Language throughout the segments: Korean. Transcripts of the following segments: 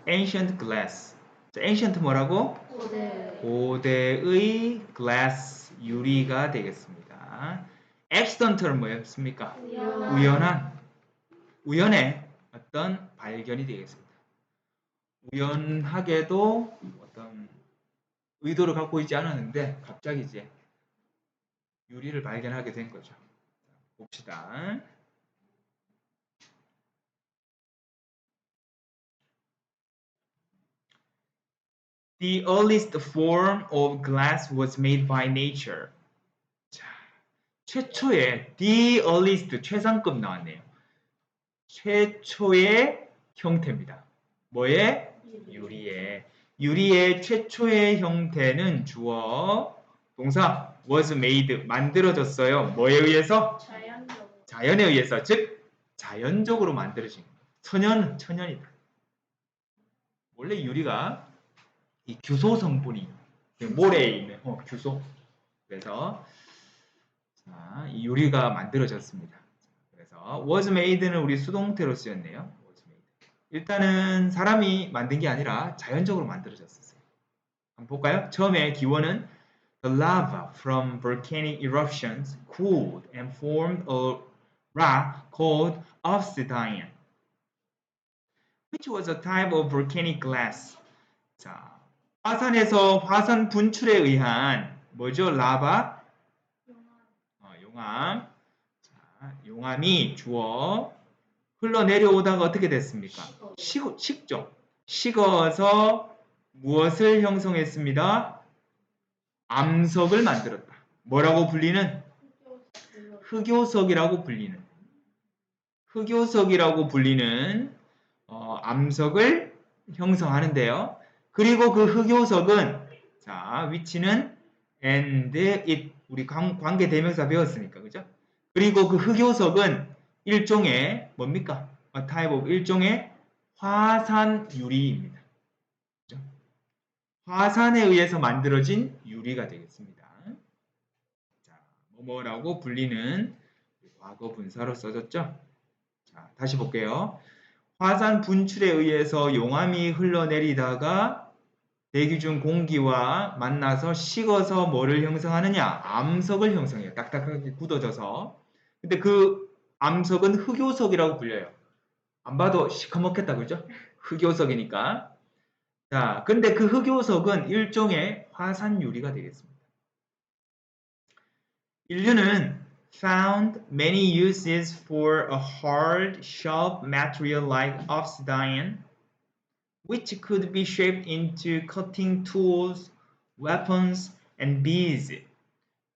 ancient glass. 자, ancient 뭐라고? 고대의 glass, 유리가 되겠습니다. accidental은 뭐였습니까? 우연의 어떤 발견이 되겠습니다. 우연하게도 어떤 의도를 갖고 있지 않았는데 갑자기 이제 유리를 발견하게 된 거죠. 봅시다. The earliest form of glass was made by nature. 자, 최초의 the earliest 최상급 나왔네요. 최초의 형태입니다. 뭐의? 유리의 최초의 형태는 주어 동사 was made 만들어졌어요. 뭐에 의해서? 자연에 의해서, 즉 자연적으로 만들어진 천연이다. 원래 유리가 이 규소 성분이 모래에 있는 규소. 그래서 자, 이 유리가 만들어졌습니다. 그래서 was made는 우리 수동태로 쓰였네요. was made. 일단은 사람이 만든 게 아니라 자연적으로 만들어졌어요. 한번 볼까요? 처음에 기원은 the lava from volcanic eruptions cooled and formed a rock called obsidian, which was a type of volcanic glass. 자, 화산에서 화산 분출에 의한 뭐죠? 라바? 용암. 자, 용암이 주어 흘러내려오다가 어떻게 됐습니까? 식죠. 식어서 무엇을 형성했습니다? 암석을 만들었다. 뭐라고 불리는? 흑요석이라고 불리는 암석을 형성하는데요. 그리고 그 흑요석은 자, 위치는 and it 우리 관계 대명사 배웠으니까 그죠? 그리고 그 흑요석은 일종의 뭡니까? A type of 일종의 화산 유리입니다. 그죠? 화산에 의해서 만들어진 유리가 되겠습니다. 자, 뭐뭐라고 불리는 과거 분사로 써졌죠? 자, 다시 볼게요. 화산 분출에 의해서 용암이 흘러내리다가 대기 중 공기와 만나서 식어서 뭐를 형성하느냐? 암석을 형성해요. 딱딱하게 굳어져서. 근데 그 암석은 흑요석이라고 불려요. 안 봐도 시커멓겠다, 그죠? 흑요석이니까. 자, 근데 그 흑요석은 일종의 화산 유리가 되겠습니다. 인류는 found many uses for a hard, sharp material like obsidian, which could be shaped into cutting tools, weapons, and beads.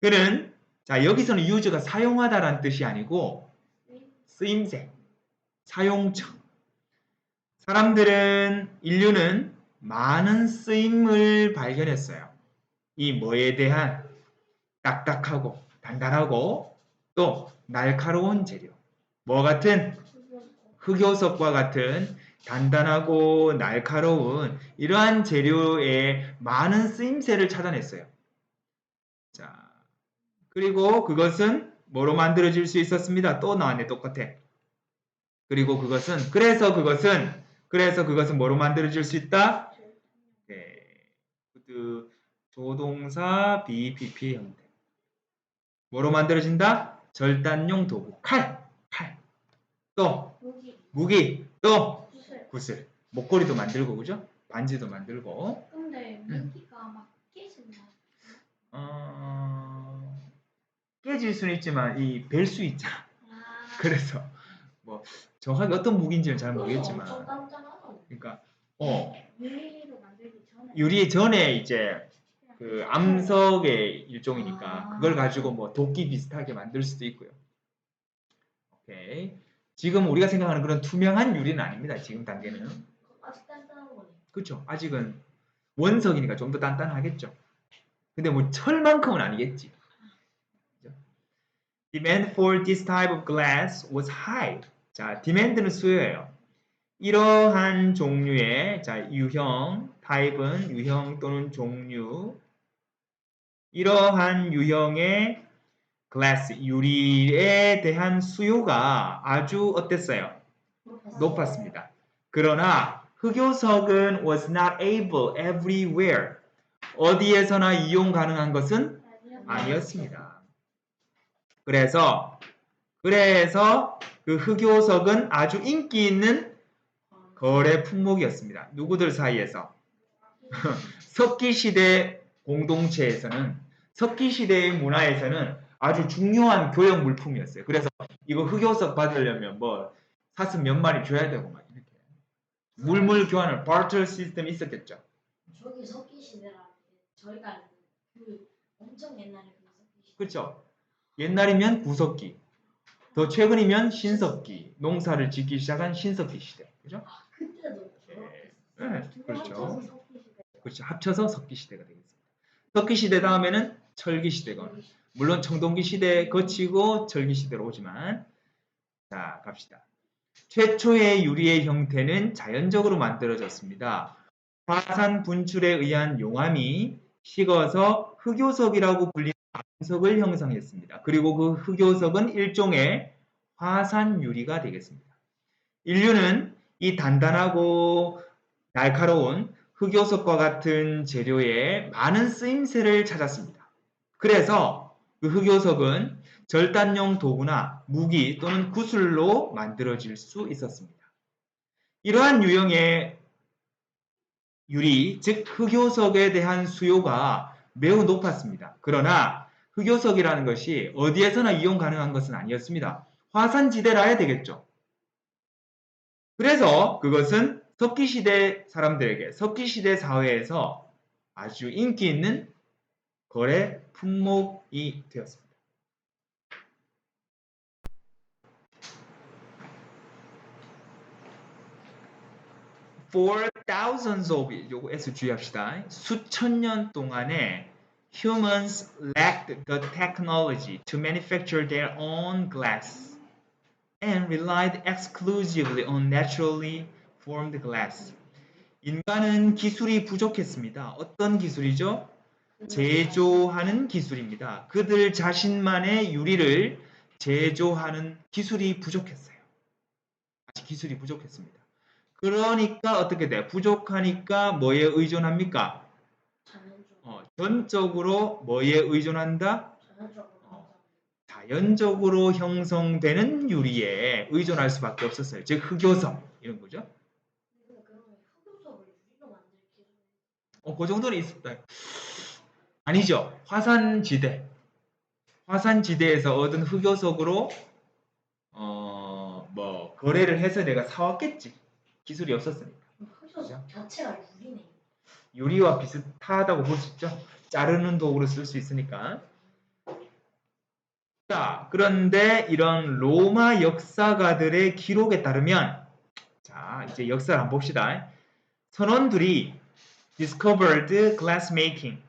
그는 자 여기서는 use가 사용하다라는 뜻이 아니고 쓰임새, 사용처. 인류는 많은 쓰임을 발견했어요. 이 뭐에 대한 딱딱하고 단단하고 또 날카로운 재료. 뭐 같은? 흑요석과 같은 단단하고 날카로운 이러한 재료에 많은 쓰임새를 찾아냈어요. 자, 그리고 그것은 뭐로 만들어질 수 있었습니다. 또 나왔네, 똑같아. 그리고 그래서 그것은 뭐로 만들어질 수 있다? 네, 조동사 BPP 형태. 뭐로 만들어진다? 절단용 도구, 칼. 또 무기, 또 구슬. 목걸이도 만들고 그죠? 반지도 만들고. 근데 무기가 막 깨진다. 깨질 수는 있지만 이 벨 수 있잖아. 그래서 뭐 정확하게 어떤 무기인지는 잘 모르겠지만. 그러니까 유리 전에 이제 그 암석의 일종이니까 그걸 가지고 뭐 도끼 비슷하게 만들 수도 있고요. 오케이. 지금 우리가 생각하는 그런 투명한 유리는 아닙니다. 지금 단계는. 아직 단단한 거네. 그렇죠. 아직은 원석이니까 좀 더 단단하겠죠. 근데 뭐 철만큼은 아니겠지. Demand for this type of glass was high. 자, demand는 수요예요. 이러한 종류의 자, 유형, 타입은 유형 또는 종류. 이러한 유형의 glass, 유리에 대한 수요가 아주 어땠어요? 높았습니다. 그러나 흑요석은 was not able everywhere. 어디에서나 이용 가능한 것은 아니었습니다. 그래서 그 흑요석은 아주 인기 있는 거래 품목이었습니다. 누구들 사이에서? 석기시대 공동체에서는, 석기시대의 문화에서는 아주 중요한 교역 물품이었어요. 그래서 이거 흑요석 받으려면 뭐 사슴 몇 마리 줘야 되고 막 이렇게 물물 교환을 바터 시스템이 있었겠죠. 저기 석기 시대라는 게 저희가 알는 그 엄청 옛날에 그 석기 시대. 그렇죠. 옛날이면 구석기, 더 최근이면 신석기, 농사를 짓기 시작한 신석기 시대. 그죠? 그때도 네, 그렇죠. 합쳐서 석기 시대. 그렇죠. 합쳐서 석기 시대가 되겠습니다. 석기 시대 다음에는 철기 시대가, 물론 청동기 시대 거치고 철기 시대로 오지만, 자 갑시다. 최초의 유리의 형태는 자연적으로 만들어졌습니다. 화산 분출에 의한 용암이 식어서 흑요석이라고 불리는 암석을 형성했습니다. 그리고 그 흑요석은 일종의 화산 유리가 되겠습니다. 인류는 이 단단하고 날카로운 흑요석과 같은 재료에 많은 쓰임새를 찾았습니다. 그래서 그 흑요석은 절단용 도구나 무기 또는 구슬로 만들어질 수 있었습니다. 이러한 유형의 유리, 즉 흑요석에 대한 수요가 매우 높았습니다. 그러나 흑요석이라는 것이 어디에서나 이용 가능한 것은 아니었습니다. 화산지대라 해야 되겠죠. 그래서 그것은 석기시대 사람들에게, 석기시대 사회에서 아주 인기 있는 거래 품목이 되었습니다. For thousands of years, 요거에서 주의합시다. 수천 년 동안에 humans lacked the technology to manufacture their own glass and relied exclusively on naturally formed glass. 인간은 기술이 부족했습니다. 어떤 기술이죠? 제조하는 기술입니다. 그들 자신만의 유리를 제조하는 기술이 부족했어요. 아직 기술이 부족했습니다. 그러니까 어떻게 돼요? 부족하니까 뭐에 의존합니까? 전적으로 뭐에 의존한다? 자연적으로 형성되는 유리에 의존할 수밖에 없었어요. 즉 흑요석 이런 거죠. 그 정도는 있었다. 아니죠. 화산지대에서 얻은 흑요석으로 뭐 거래를 해서 내가 사왔겠지. 기술이 없었으니까. 흑요석 자체가 유리네. 유리와 비슷하다고 볼 수 있죠. 자르는 도구로 쓸 수 있으니까. 자, 그런데 이런 로마 역사가들의 기록에 따르면, 자, 이제 역사를 한번 봅시다. 선원들이 discovered glass making,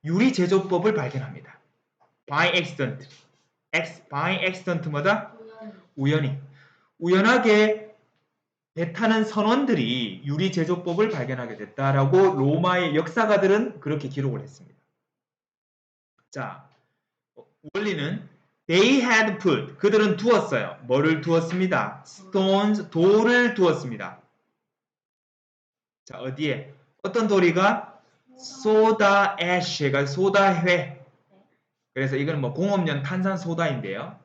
유리 제조법을 발견합니다. by accident. by accident 뭐다? 우연히. 우연하게 배 타는 선원들이 유리 제조법을 발견하게 됐다라고 로마의 역사가들은 그렇게 기록을 했습니다. 자, 원리는 they had put, 그들은 두었어요. 뭐를 두었습니다? stones, 돌을 두었습니다. 자, 어디에? 어떤 돌이가? 소다 애쉬가 소다회. 그래서 이건 뭐 공업용 탄산소다인데요.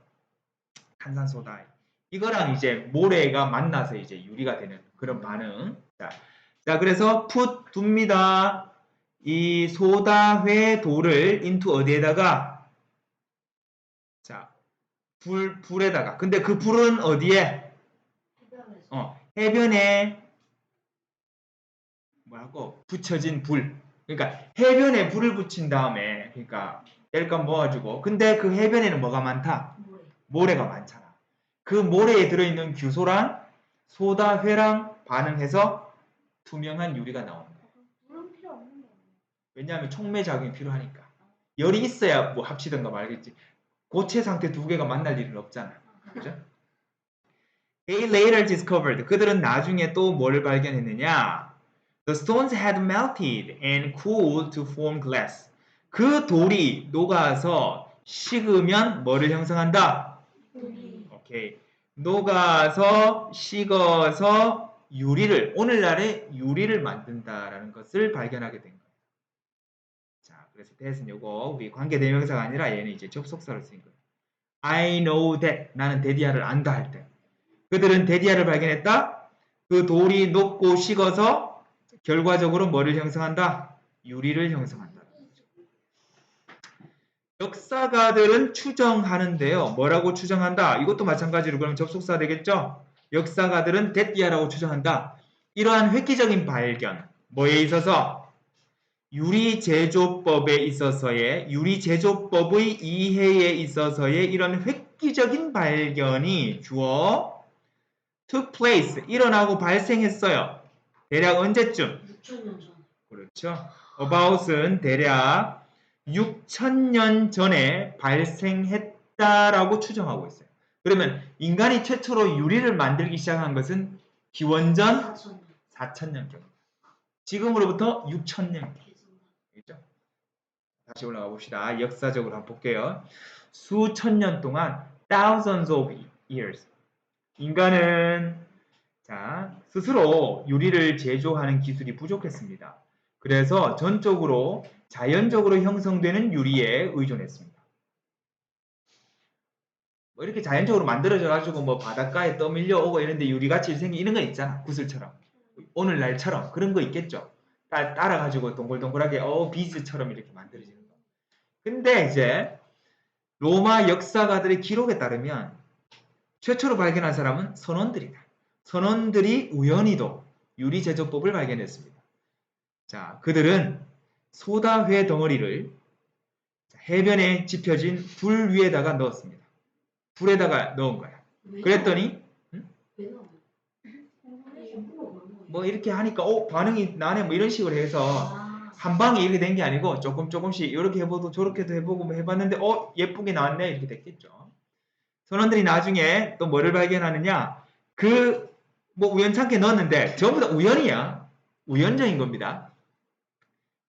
탄산소다. 이거랑 이제 모래가 만나서 이제 유리가 되는 그런 반응. 자, 그래서 put 둡니다. 이 소다회 돌을 into 어디에다가? 자, 불에다가. 근데 그 불은 어디에? 해변에 뭐라고? 붙여진 불. 그러니까 해변에 불을 붙인 다음에, 그러니까 뗄감 모아주고. 근데 그 해변에는 뭐가 많다? 모래가 많잖아. 그 모래에 들어있는 규소랑 소다회랑 반응해서 투명한 유리가 나오는 거예요. 물은 필요 없는 거예요. 왜냐하면 촉매 작용이 필요하니까. 열이 있어야 뭐 합치던가 말겠지. 고체 상태 두 개가 만날 일은 없잖아. 그죠? They later discovered. 그들은 나중에 또 뭘 발견했느냐? The stones had melted and cooled to form glass. 그 돌이 녹아서 식으면 뭐를 형성한다? 오케이. 녹아서 식어서 유리를 오늘날의 유리를 만든다라는 것을 발견하게 된 거예요. 자, 그래서 that은 요거 우리 관계대명사가 아니라 얘는 이제 접속사로 쓰인 거예요. I know that 나는 데디아를 안다 할 때 그들은 데디아를 발견했다. 그 돌이 녹고 식어서 결과적으로 뭐를 형성한다? 유리를 형성한다. 역사가들은 추정하는데요. 뭐라고 추정한다? 이것도 마찬가지로 그럼 접속사 되겠죠? 역사가들은 데디아라고 추정한다. 이러한 획기적인 발견, 뭐에 있어서? 유리 제조법에 있어서의, 유리 제조법의 이해에 있어서의 이런 획기적인 발견이 주어 took place, 일어나고 발생했어요. 대략 언제쯤? 6천년 전. 그렇죠. about은 대략 6천년 전에 발생했다라고 추정하고 있어요. 그러면 인간이 최초로 유리를 만들기 시작한 것은 기원전 4천년. 4천년 경. 지금으로부터 6천년 경. 알겠죠? 다시 올라가 봅시다. 역사적으로 한번 볼게요. 수천 년 동안 thousands of years. 인간은 자, 스스로 유리를 제조하는 기술이 부족했습니다. 그래서 전적으로 자연적으로 형성되는 유리에 의존했습니다. 뭐 이렇게 자연적으로 만들어져 가지고 뭐 바닷가에 떠밀려 오고 이런데 유리같이 생기는 거 있잖아. 구슬처럼. 오늘날처럼 그런 거 있겠죠. 따라 가지고 동글동글하게 비즈처럼 이렇게 만들어지는 거. 근데 이제 로마 역사가들의 기록에 따르면 최초로 발견한 사람은 선원들이다. 선원들이 우연히도 유리 제조법을 발견했습니다. 자, 그들은 소다회 덩어리를 해변에 지펴진 불 위에다가 넣었습니다. 불에다가 넣은 거야. 그랬더니 왜 나와요? 뭐 이렇게 하니까 반응이 나네 뭐 이런 식으로 해서 아, 한 방에 이렇게 된 게 아니고 조금씩 이렇게 해보고 저렇게도 해보고 뭐 해봤는데 예쁘게 나왔네 이렇게 됐겠죠. 선원들이 나중에 또 뭐를 발견하느냐? 뭐 우연찮게 넣었는데 전부 다 우연이야. 우연적인 겁니다.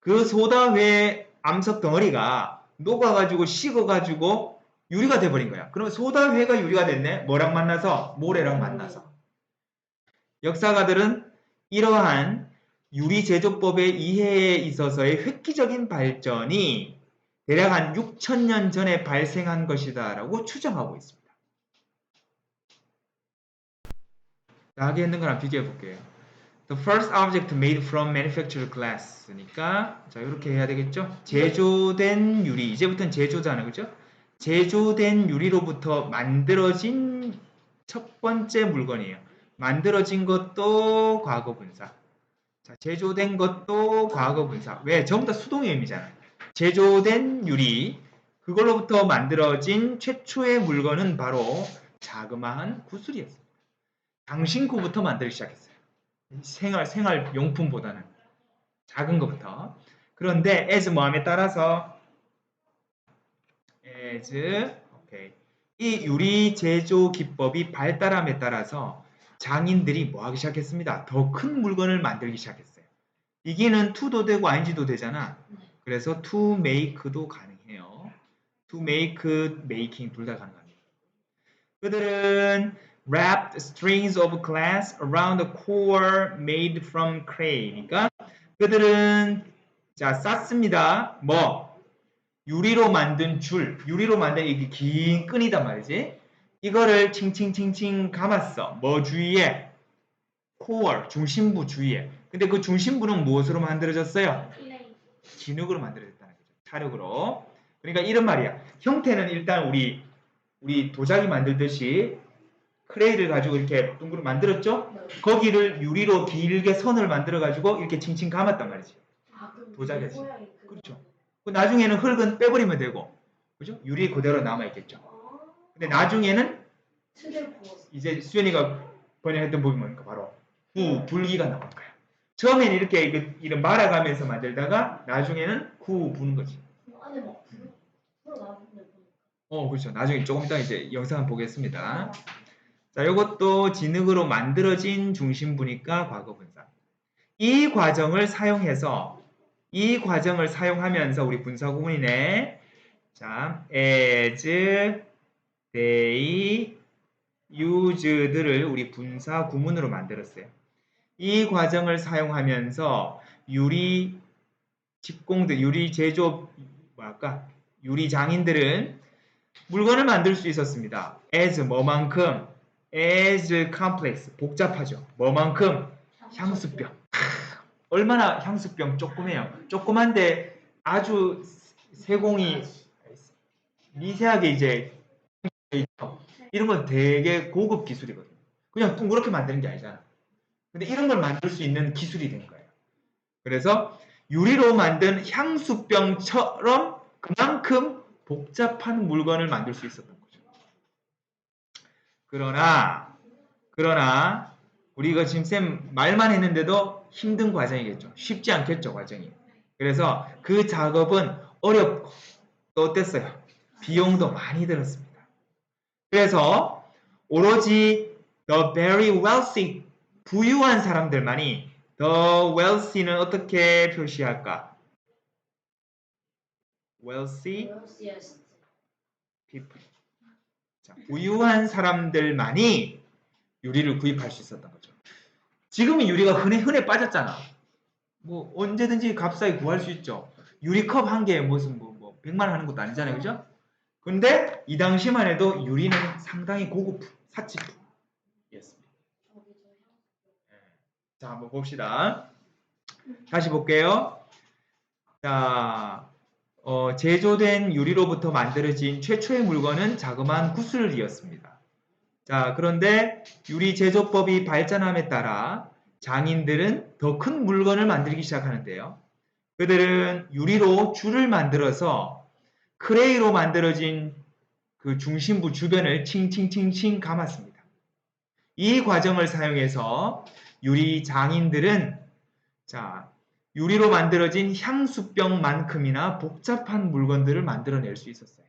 그 소다회 암석 덩어리가 녹아가지고 식어가지고 유리가 돼버린 거야. 그러면 소다회가 유리가 됐네. 뭐랑 만나서? 모래랑 만나서. 역사가들은 이러한 유리 제조법의 이해에 있어서의 획기적인 발전이 대략 한 6천년 전에 발생한 것이다 라고 추정하고 있습니다. 여기 있는 거랑 비교해 볼게요. The first object made from manufactured glass니까 자 이렇게 해야 되겠죠? 제조된 유리 이제부터는 제조잖아요, 그죠? 제조된 유리로부터 만들어진 첫 번째 물건이에요. 만들어진 것도 과거 분사. 자, 제조된 것도 과거 분사. 왜? 전부 다 수동의 의미잖아요. 제조된 유리 그걸로부터 만들어진 최초의 물건은 바로 자그마한 구슬이었습니다. 장신구부터 만들기 시작했어요. 생활용품보다는 작은 것부터. 그런데 as 뭐함에 따라서 오케이. 이 유리 제조 기법이 발달함에 따라서 장인들이 뭐 하기 시작했습니다. 더 큰 물건을 만들기 시작했어요. 이기는 to도 되고 ing도 되잖아. 그래서 to make도 가능해요. to make, making 둘 다 가능합니다. 그들은 wrapped strings of glass around a core made from clay니까 그들은 자 쌌습니다. 뭐 유리로 만든 줄, 유리로 만든 이게 긴 끈이단 말이지. 이거를 칭칭칭칭 감았어. 뭐 주위에? core, 중심부 주위에. 근데 그 중심부는 무엇으로 만들어졌어요? 클레이. 진흙으로 만들어졌다는 거죠. 찰흙으로. 그러니까 이런 말이야. 형태는 일단 우리 도자기 만들듯이 클레이를 가지고 이렇게 둥그렇게 만들었죠? 거기를 유리로 길게 선을 만들어가지고 이렇게 칭칭 감았단 말이지. 도자기지. 그렇죠. 나중에는 흙은 빼버리면 되고, 그죠? 유리 그대로 남아있겠죠. 근데 나중에는 이제 수연이가 번역했던 부분이 뭡니까? 바로 불기가 나올 거야. 처음에는 이렇게 이런 말아가면서 만들다가 나중에는 부는 거지. 안에 막 불어 나오는데 그렇죠. 나중에 조금 이따 이제 영상을 보겠습니다. 자, 이것도 진흙으로 만들어진 중심부니까 과거분사. 이 과정을 사용하면서 우리 분사구문이네. 자, as, they, use들을 우리 분사구문으로 만들었어요. 이 과정을 사용하면서 유리 직공들, 유리 제조업, 유리 장인들은 물건을 만들 수 있었습니다. as 뭐만큼? as complex, 복잡하죠. 뭐만큼? 향수병. 얼마나 향수병 조그매요. 조그만데 아주 세공이 미세하게 이제 이런 건 되게 고급 기술이거든요. 그냥 둥그렇게 만드는 게 아니잖아. 근데 이런 걸 만들 수 있는 기술이 된 거예요. 그래서 유리로 만든 향수병처럼 그만큼 복잡한 물건을 만들 수 있었던 거죠. 그러나 우리 이거 지금 쌤 말만 했는데도 힘든 과정이겠죠. 쉽지 않겠죠, 과정이. 그래서 그 작업은 어렵고 또 어땠어요? 비용도 많이 들었습니다. 그래서 오로지 the very wealthy, 부유한 사람들만이 the wealthy는 어떻게 표시할까? wealthy people. 자, 부유한 사람들만이 유리를 구입할 수 있었던 거죠. 지금은 유리가 흔해 빠졌잖아. 뭐 언제든지 값싸게 구할 수 있죠. 유리컵 한 개에 무슨 뭐 100만 원 하는 것도 아니잖아요. 그죠? 근데 이 당시만 해도 유리는 상당히 고급 사치품이었습니다. 자, 한번 봅시다. 다시 볼게요. 자, 제조된 유리로부터 만들어진 최초의 물건은 자그마한 구슬이었습니다. 자, 그런데 유리 제조법이 발전함에 따라 장인들은 더 큰 물건을 만들기 시작하는데요. 그들은 유리로 줄을 만들어서 크레이로 만들어진 그 중심부 주변을 칭칭칭칭 감았습니다. 이 과정을 사용해서 유리 장인들은 유리로 만들어진 향수병만큼이나 복잡한 물건들을 만들어낼 수 있었어요.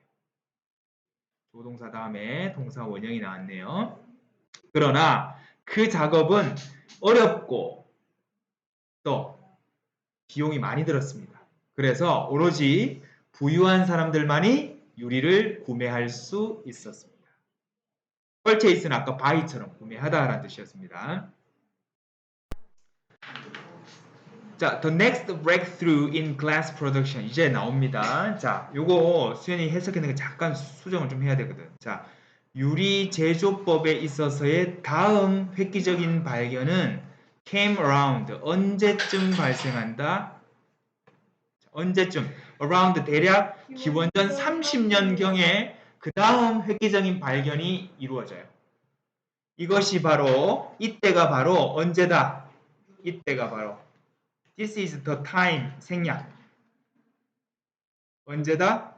조동사 다음에 동사 원형이 나왔네요. 그러나 그 작업은 어렵고 또 비용이 많이 들었습니다. 그래서 오로지 부유한 사람들만이 유리를 구매할 수 있었습니다. purchase는 아까 buy처럼 구매하다라는 뜻이었습니다. 자, the next breakthrough in glass production 이제 나옵니다. 자, 요거 수현이 해석했는 거 잠깐 수정을 좀 해야 되거든. 자, 유리 제조법에 있어서의 다음 획기적인 발견은 came around 언제쯤 발생한다? 언제쯤? around 대략 기원전 30년경에 그 다음 획기적인 발견이 이루어져요. 이것이 바로 이때가 바로 언제다? 이때가 바로 This is the time 생략. 언제다?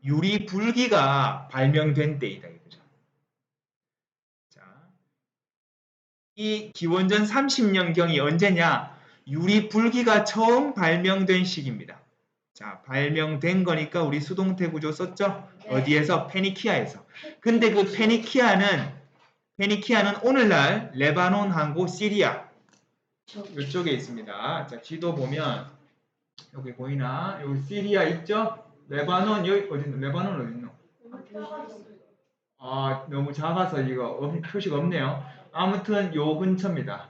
유리 불기가 발명된 때이다 이거죠. 자, 이 기원전 30년경이 언제냐? 유리 불기가 처음 발명된 시기입니다. 자, 발명된 거니까 우리 수동태 구조 썼죠? 네. 어디에서? 페니키아에서. 근데 그 페니키아는 오늘날 레바논하고 시리아 이쪽에 있습니다. 자, 지도 보면 여기 보이나? 여기 시리아 있죠? 레바논 여기 어딨노? 레바논 어딨노? 아, 너무 작아서 이거 표시가 없네요. 아무튼 요 근처입니다.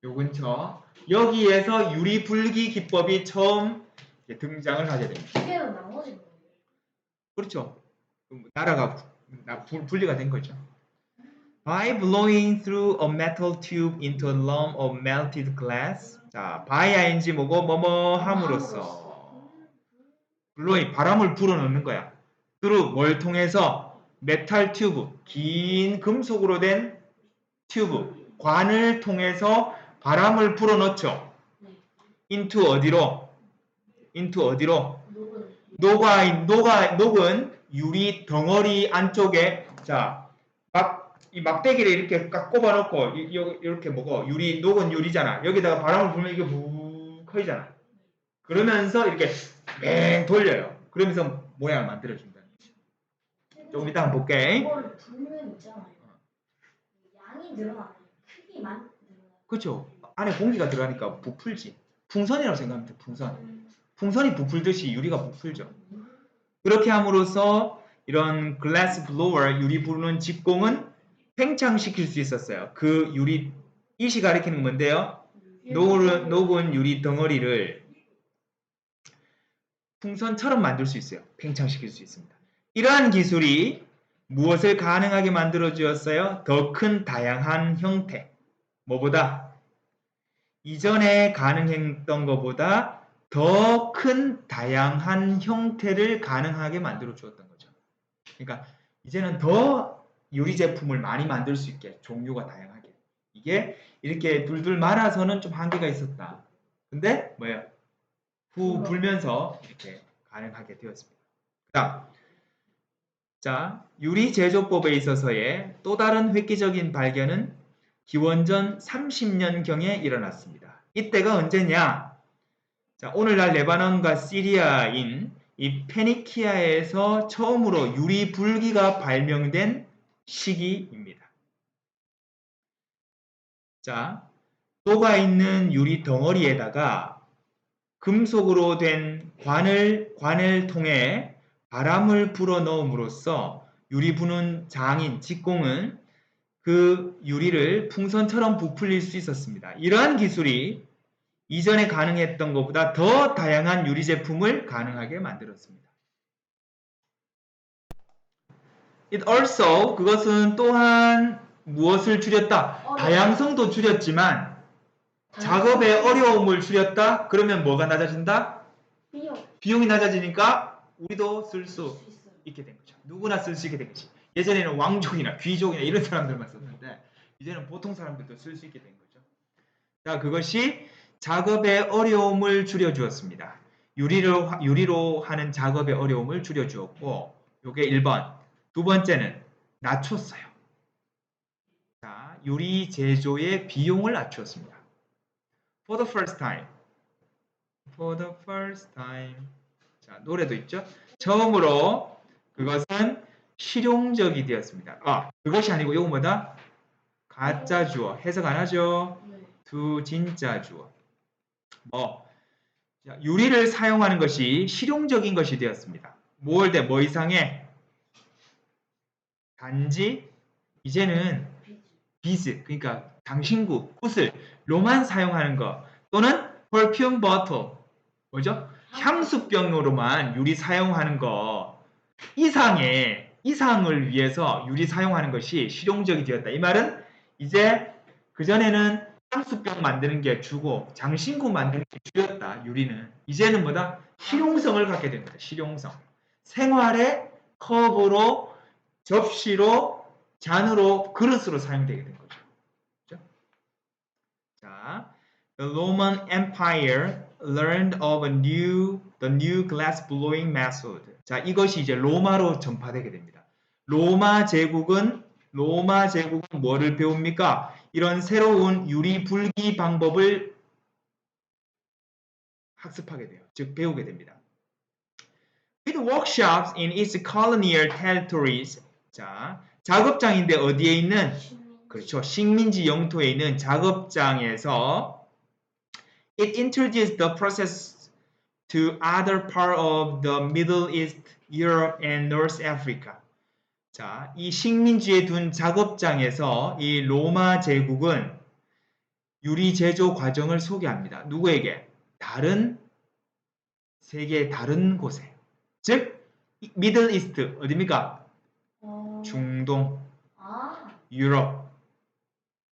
요 근처. 여기에서 유리 불기 기법이 처음 등장을 하게 됩니다. 기계로 나머진 거예요. 그렇죠. 나라가 분리가 된 거죠. By blowing through a metal tube into a lump of melted glass. 자, by ing 뭐고 뭐뭐 함으로써. blowing 바람을 불어넣는 거야. through 뭘 통해서 메탈 튜브 긴 금속으로 된 튜브 관을 통해서 바람을 불어넣죠. into 어디로? 녹은 유리 덩어리 안쪽에 이 막대기를 이렇게 꽉 꼽아놓고 이렇게 유리 녹은 유리잖아. 여기다가 바람을 불면 이게 부 커지잖아. 그러면서 이렇게 맹 돌려요. 그러면서 모양을 만들어준다. 조금 이따 한번 볼게. 이거를 불면 있잖아요. 양이 늘어나요. 크기만 늘어나요. 그렇죠. 안에 공기가 들어가니까 부풀지. 풍선이라고 생각하면 돼. 풍선이 부풀듯이 유리가 부풀죠. 그렇게 함으로써 이런 글래스 블로워 유리 부르는 직공은 팽창시킬 수 있었어요. 그 유리 이시 가리키는 건 뭔데요? 녹은 유리 덩어리를 풍선처럼 만들 수 있어요. 팽창시킬 수 있습니다. 이러한 기술이 무엇을 가능하게 만들어 주었어요? 더 큰 다양한 형태. 뭐보다? 이전에 가능했던 것보다 더 큰 다양한 형태를 가능하게 만들어 주었던 거죠. 그러니까 이제는 더 유리 제품을 많이 만들 수 있게, 종류가 다양하게. 이게 이렇게 둘둘 말아서는 좀 한계가 있었다. 근데 뭐예요? 후 불면서 이렇게 가능하게 되었습니다. 그다음, 자, 유리 제조법에 있어서의 또 다른 획기적인 발견은 기원전 30년경에 일어났습니다. 이때가 언제냐? 자, 오늘날 레바논과 시리아인 이 페니키아에서 처음으로 유리 불기가 발명된 시기입니다. 자, 녹아있는 유리 덩어리에다가 금속으로 된 관을통에 바람을 불어 넣음으로써 유리 부는 장인, 직공은 그 유리를 풍선처럼 부풀릴 수 있었습니다. 이러한 기술이 이전에 가능했던 것보다 더 다양한 유리 제품을 가능하게 만들었습니다. It also, 그것은 또한 무엇을 줄였다? 다양성도 줄였지만 작업의 어려움을 줄였다? 그러면 뭐가 낮아진다? 비용이 낮아지니까 우리도 쓸 수 있게 된 거죠. 누구나 쓸 수 있게 된 거지. 예전에는 왕족이나 귀족이나 이런 사람들만 썼는데 이제는 보통 사람들도 쓸 수 있게 된 거죠. 자, 그것이 작업의 어려움을 줄여주었습니다. 유리로 하는 작업의 어려움을 줄여주었고, 요게 1번. 두 번째는 낮췄어요. 자, 유리 제조의 비용을 낮추었습니다. For the first time. For the first time. 자, 노래도 있죠? 처음으로 그것은 실용적이 되었습니다. 그것이 아니고 이거 뭐다? 가짜 주어. 해석 안 하죠? 두 진짜 주어. 유리를 사용하는 것이 실용적인 것이 되었습니다. 뭐 이상해? 단지 이제는 비즈, 그러니까 당신구, 붓을로만 사용하는 것 또는 perfume bottle, 뭐죠? 향수병으로만 유리 사용하는 것 이상을 위해서 유리 사용하는 것이 실용적이 되었다. 이 말은 이제 그전에는 향수병 만드는 게 주고 장신구 만드는 게 주였다. 유리는 이제는 뭐다? 실용성을 갖게 됩니다. 실용성. 생활의 컵으로, 접시로, 잔으로, 그릇으로 사용되게 된 거죠. 그렇죠? 자, the Roman Empire learned of the new glass blowing method. 자, 이것이 이제 로마로 전파되게 됩니다. 로마 제국은 뭐를 배웁니까? 이런 새로운 유리 불기 방법을 학습하게 돼요. 즉 배우게 됩니다. With workshops in its colonial territories. 자, 작업장인데 어디에 있는? 그렇죠. 식민지 영토에 있는 작업장에서 it introduced the process to other part of the Middle East, Europe, and North Africa. 자, 이 식민지에 둔 작업장에서 이 로마 제국은 유리 제조 과정을 소개합니다. 누구에게? 세계의 다른 곳에. 즉, 미들 이스트, 어디입니까? 중동, 유럽,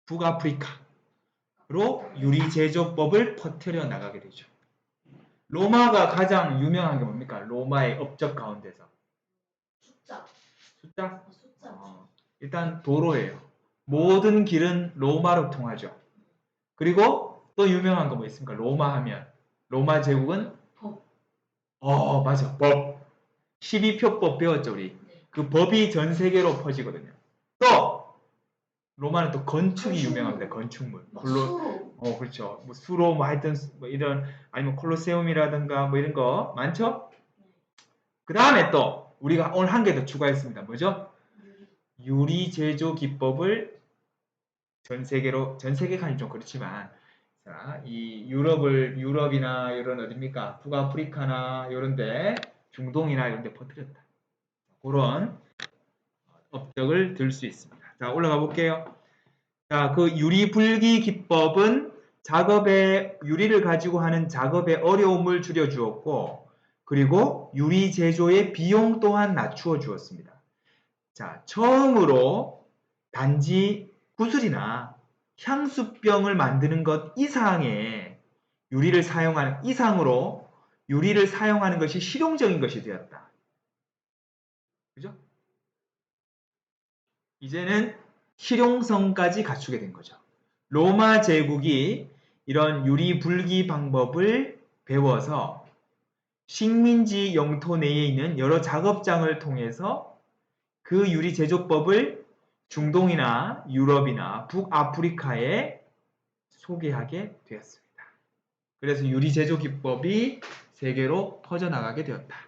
북아프리카로 유리 제조법을 퍼뜨려 나가게 되죠. 로마가 가장 유명한 게 뭡니까? 로마의 업적 가운데서. 숫자? 일단 도로예요. 모든 길은 로마로 통하죠. 그리고 또 유명한 거 뭐 있습니까? 로마 하면. 로마 제국은? 맞아. 법. 12표법 배웠죠, 우리. 그 법이 전 세계로 퍼지거든요. 또 로마는 또 건축이 유명합니다. 건축물. 그렇죠. 뭐 수로 뭐 하여튼 뭐 이런 아니면 콜로세움이라든가 뭐 이런 거 많죠? 그 다음에 또 우리가 오늘 한 개 더 추가했습니다. 뭐죠? 유리 제조 기법을 전 세계가 좀 그렇지만 자, 이 유럽이나 이런 어딥니까? 북아프리카나 이런데 중동이나 이런데 퍼뜨렸다. 그런 업적을 들 수 있습니다. 자, 올라가 볼게요. 자, 그 유리 불기 기법은 유리를 가지고 하는 작업의 어려움을 줄여 주었고, 그리고 유리 제조의 비용 또한 낮추어 주었습니다. 자, 처음으로 단지 구슬이나 향수병을 만드는 것 이상의 유리를 사용하는 이상으로 유리를 사용하는 것이 실용적인 것이 되었다. 그죠? 이제는 실용성까지 갖추게 된 거죠. 로마 제국이 이런 유리 불기 방법을 배워서 식민지 영토 내에 있는 여러 작업장을 통해서 그 유리 제조법을 중동이나 유럽이나 북아프리카에 소개하게 되었습니다. 그래서 유리 제조 기법이 세계로 퍼져나가게 되었다.